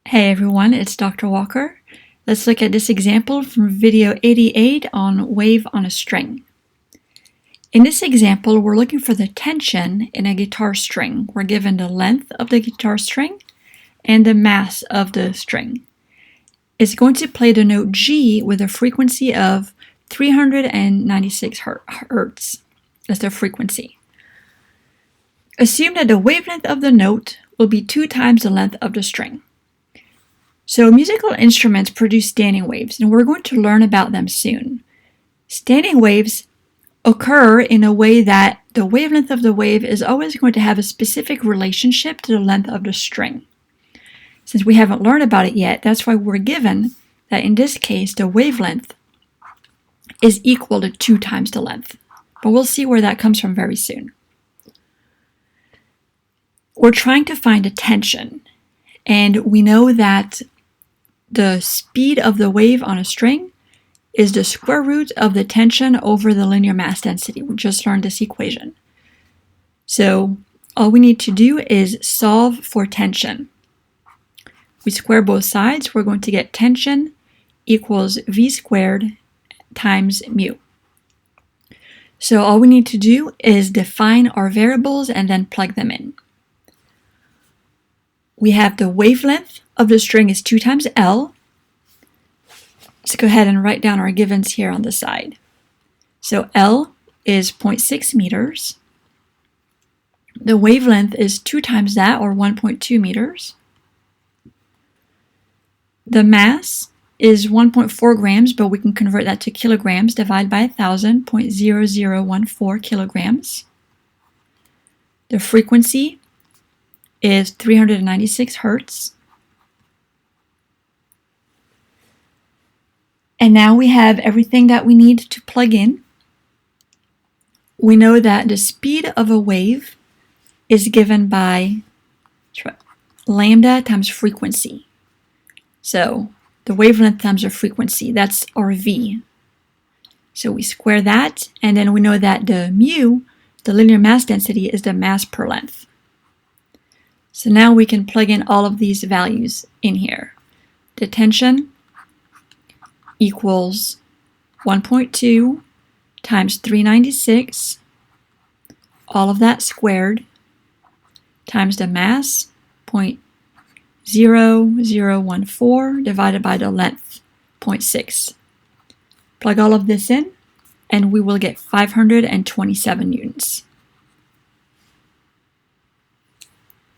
Hey everyone, it's Dr. Walker. Let's look at this example from video 88 on wave on a string. In this example, we're looking for the tension in a guitar string. We're given the length of the guitar string and the mass of the string. It's going to play the note G with a frequency of 396 hertz. That's the frequency. Assume that the wavelength of the note will be 2 times the length of the string. So musical instruments produce standing waves, and we're going to learn about them soon. Standing waves occur in a way that the wavelength of the wave is always going to have a specific relationship to the length of the string. Since we haven't learned about it yet, that's why we're given that in this case the wavelength is equal to 2 times the length. But we'll see where that comes from very soon. We're trying to find a tension, and we know that the speed of the wave on a string is the square root of the tension over the linear mass density. We just learned this equation. So all we need to do is solve for tension. We square both sides. We're going to get tension equals v squared times mu. So all we need to do is define our variables and then plug them in. We have the wavelength of the string is 2 times L. Let's go ahead and write down our givens here on the side. So L is 0.6 meters. The wavelength is 2 times that, or 1.2 meters. The mass is 1.4 grams, but we can convert that to kilograms. Divide by 1,000, 0.0014 kilograms. The frequency is 396 hertz. And now we have everything that we need to plug in. We know that the speed of a wave is given by lambda times frequency. So the wavelength times the frequency, that's our v. So we square that, and then we know that the mu, the linear mass density, is the mass per length. So now we can plug in all of these values in here. The tension equals 1.2 times 396, all of that squared, times the mass, 0.0014, divided by the length, 0.6. Plug all of this in, and we will get 527 newtons.